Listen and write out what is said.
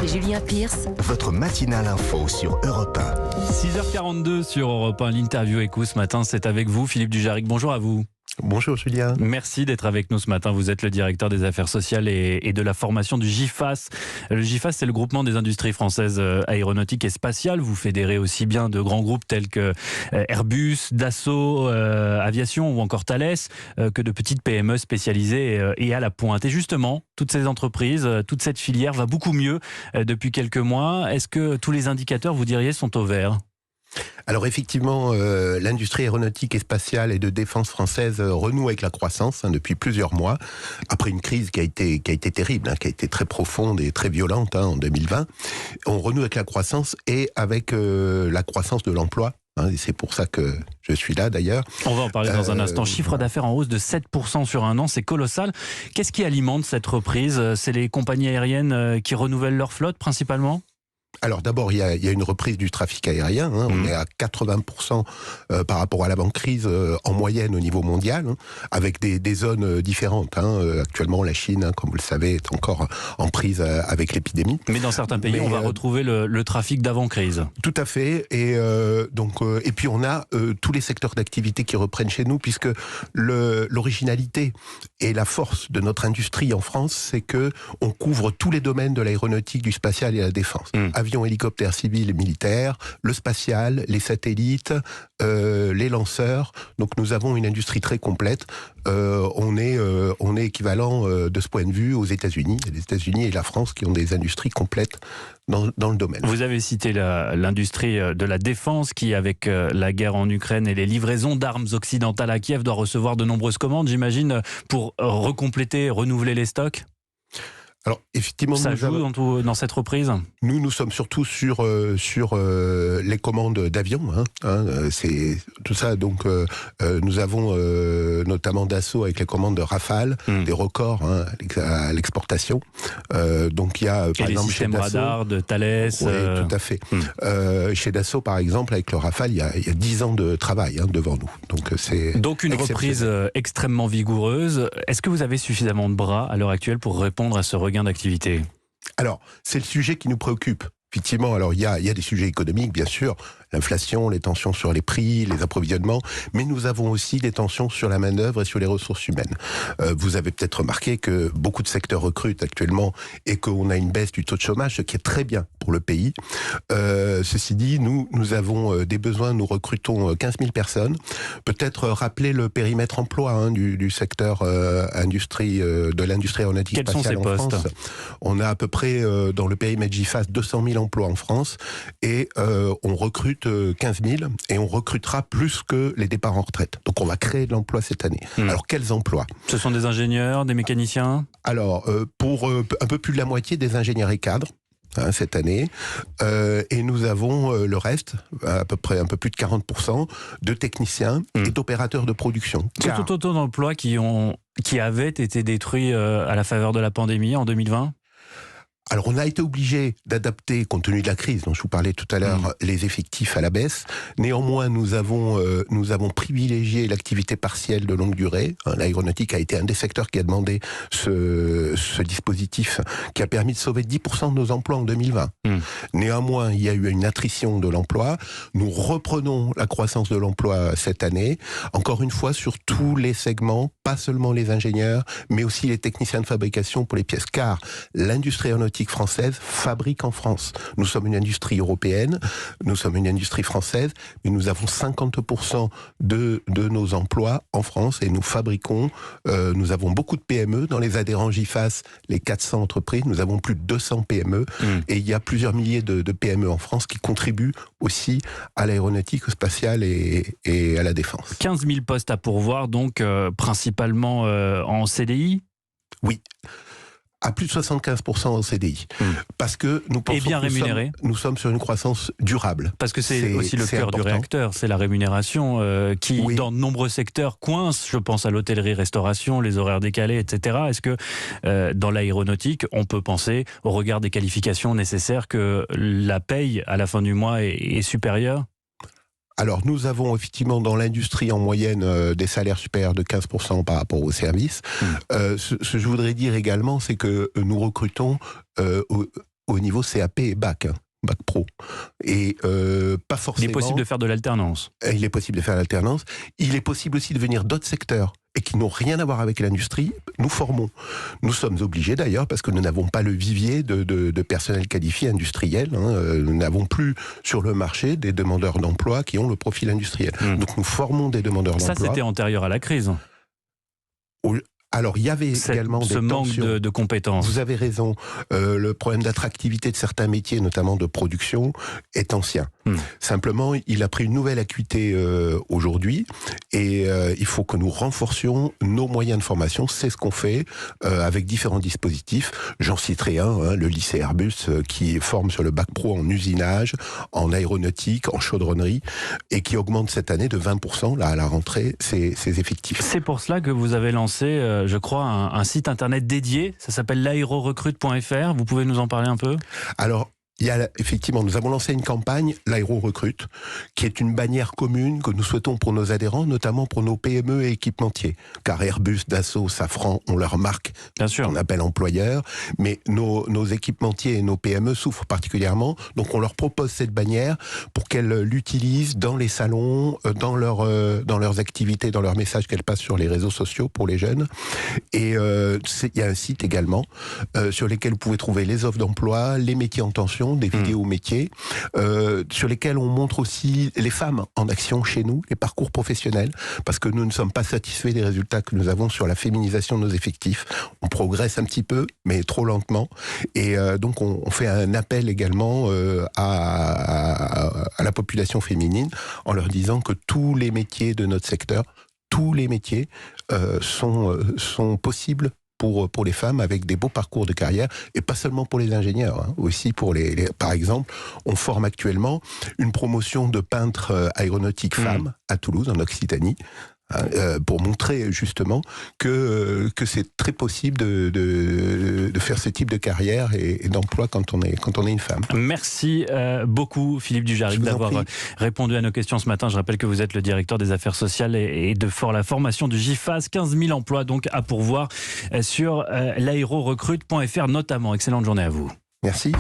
et Julien Pierce. Votre matinale info sur Europe 1. 6h42 sur Europe 1, l'interview écho ce matin, c'est avec vous, Philippe Dujaric. Bonjour à vous. Bonjour Julien. Merci d'être avec nous ce matin. Vous êtes le directeur des affaires sociales et de la formation du GIFAS. Le GIFAS, c'est le groupement des industries françaises aéronautiques et spatiales. Vous fédérez aussi bien de grands groupes tels que Airbus, Dassault, Aviation ou encore Thales, que de petites PME spécialisées et à la pointe. Et justement, toutes ces entreprises, toute cette filière va beaucoup mieux depuis quelques mois. Est-ce que tous les indicateurs, vous diriez, sont au vert ? Alors effectivement, l'industrie aéronautique et spatiale et de défense française renoue avec la croissance depuis plusieurs mois, après une crise qui a été terrible, qui a été très profonde et très violente en 2020. On renoue avec la croissance et avec la croissance de l'emploi. Et c'est pour ça que je suis là d'ailleurs. On va en parler dans un instant. Chiffre d'affaires en hausse de 7% sur un an, c'est colossal. Qu'est-ce qui alimente cette reprise ? C'est les compagnies aériennes qui renouvellent leur flotte principalement ? Alors d'abord, il y a une reprise du trafic aérien. On est à 80% par rapport à l'avant-crise en moyenne au niveau mondial, avec des zones différentes. Actuellement, la Chine, comme vous le savez, est encore en prise avec l'épidémie. Mais dans certains pays, on va retrouver le trafic d'avant-crise. Tout à fait. Et puis on a tous les secteurs d'activité qui reprennent chez nous, puisque l'originalité et la force de notre industrie en France, c'est que on couvre tous les domaines de l'aéronautique, du spatial et de la défense. Avions, hélicoptères civils et militaires, le spatial, les satellites, les lanceurs. Donc nous avons une industrie très complète. On est équivalent de ce point de vue aux États-Unis. Les États-Unis et la France qui ont des industries complètes dans le domaine. Vous avez cité l'industrie de la défense qui, avec la guerre en Ukraine et les livraisons d'armes occidentales à Kiev, doit recevoir de nombreuses commandes, j'imagine, pour recompléter, renouveler les stocks. Alors, effectivement, ça joue dans cette reprise. Nous sommes surtout sur les commandes d'avions. C'est tout ça. Donc, nous avons notamment Dassault avec les commandes de Rafale, des records à l'exportation. Donc, il y a par exemple les systèmes radars de Thales. Oui, tout à fait. Chez Dassault, par exemple, avec le Rafale, il y a 10 ans de travail devant nous. Donc une reprise extrêmement vigoureuse. Est-ce que vous avez suffisamment de bras à l'heure actuelle pour répondre à ce regain d'activité ? Alors, c'est le sujet qui nous préoccupe. Effectivement, alors il y a des sujets économiques, bien sûr, l'inflation, les tensions sur les prix, les approvisionnements, mais nous avons aussi des tensions sur la main-d'œuvre et sur les ressources humaines. Vous avez peut-être remarqué que beaucoup de secteurs recrutent actuellement et qu'on a une baisse du taux de chômage, ce qui est très bien pour le pays. Ceci dit, nous avons des besoins, nous recrutons 15 000 personnes. Peut-être rappeler le périmètre emploi du secteur industrie, de l'industrie aéronautique spatiale en France. On a à peu près dans le périmètre GIFAS 200 000 emplois en France et on recrute 15 000 et on recrutera plus que les départs en retraite. Donc on va créer de l'emploi cette année. Alors quels emplois ? Ce sont des ingénieurs, des mécaniciens ? Alors pour un peu plus de la moitié des ingénieurs et cadres cette année, et nous avons le reste, à peu près un peu plus de 40% de techniciens et d'opérateurs de production. C'est tout autant d'emplois qui avaient été détruits à la faveur de la pandémie en 2020 ? Alors on a été obligé d'adapter, compte tenu de la crise dont je vous parlais tout à l'heure, les effectifs à la baisse. Néanmoins, nous avons privilégié l'activité partielle de longue durée. L'aéronautique a été un des secteurs qui a demandé ce dispositif qui a permis de sauver 10% de nos emplois en 2020. Néanmoins, il y a eu une attrition de l'emploi. Nous reprenons la croissance de l'emploi cette année, encore une fois sur tous les segments, pas seulement les ingénieurs, mais aussi les techniciens de fabrication pour les pièces, car l'industrie aéronautique française fabrique en France. Nous sommes une industrie européenne, nous sommes une industrie française, mais nous avons 50% de nos emplois en France et nous fabriquons, nous avons beaucoup de PME. Dans les adhérents GIFAS, les 400 entreprises, nous avons plus de 200 PME et il y a plusieurs milliers de PME en France qui contribuent aussi à l'aéronautique, au spatial et à la défense. 15 000 postes à pourvoir, donc principalement en CDI ? Oui. À plus de 75% en CDI. Parce que nous pensons et bien rémunéré. Nous sommes sur une croissance durable. Parce que c'est aussi le cœur du réacteur, c'est la rémunération qui, dans de nombreux secteurs, coince. Je pense à l'hôtellerie-restauration, les horaires décalés, etc. Est-ce que dans l'aéronautique, on peut penser, au regard des qualifications nécessaires, que la paye à la fin du mois est supérieure ? Alors, nous avons effectivement dans l'industrie en moyenne des salaires supérieurs de 15% par rapport aux services. Ce que je voudrais dire également, c'est que nous recrutons au niveau CAP et bac. Bac pro. Et pas forcément... Il est possible de faire de l'alternance. Il est possible de faire l'alternance. Il est possible aussi de venir d'autres secteurs et qui n'ont rien à voir avec l'industrie. Nous formons. Nous sommes obligés d'ailleurs, parce que nous n'avons pas le vivier de personnel qualifié industriel. Nous n'avons plus sur le marché des demandeurs d'emploi qui ont le profil industriel. Donc nous formons des demandeurs d'emploi. Ça, c'était antérieur à la crise. Alors, il y avait également ce manque de compétences. Vous avez raison. Le problème d'attractivité de certains métiers, notamment de production, est ancien. Simplement, il a pris une nouvelle acuité aujourd'hui et il faut que nous renforcions nos moyens de formation. C'est ce qu'on fait avec différents dispositifs. J'en citerai un, le lycée Airbus qui forme sur le bac pro en usinage, en aéronautique, en chaudronnerie et qui augmente cette année de 20% là, à la rentrée ses effectifs. C'est pour cela que vous avez lancé... je crois, un site internet dédié. Ça s'appelle l'aérorecrute.fr. Vous pouvez nous en parler un peu ? Alors, effectivement, nous avons lancé une campagne, l'Aéro Recrute, qui est une bannière commune que nous souhaitons pour nos adhérents, notamment pour nos PME et équipementiers. Car Airbus, Dassault, Safran ont leur marque qu'on appelle employeur, mais nos équipementiers et nos PME souffrent particulièrement. Donc on leur propose cette bannière pour qu'elles l'utilisent dans les salons, dans leurs activités, dans leurs messages qu'elles passent sur les réseaux sociaux pour les jeunes. Et il y a un site également sur lequel vous pouvez trouver les offres d'emploi, les métiers en tension, des vidéos métiers, sur lesquels on montre aussi les femmes en action chez nous, les parcours professionnels, parce que nous ne sommes pas satisfaits des résultats que nous avons sur la féminisation de nos effectifs. On progresse un petit peu, mais trop lentement. Et donc on fait un appel également à la population féminine en leur disant que tous les métiers de notre secteur, tous les métiers sont possibles pour les femmes avec des beaux parcours de carrière et pas seulement pour les ingénieurs, aussi pour par exemple, on forme actuellement une promotion de peintres aéronautiques femmes à Toulouse, en Occitanie, pour montrer justement que c'est très possible de faire ce type de carrière et d'emploi quand on est une femme. Merci beaucoup Philippe Dujaric d'avoir répondu à nos questions ce matin. Je rappelle que vous êtes le directeur des affaires sociales et de la formation du GIFAS. 15 000 emplois donc à pourvoir sur l'aérorecrute.fr notamment. Excellente journée à vous. Merci.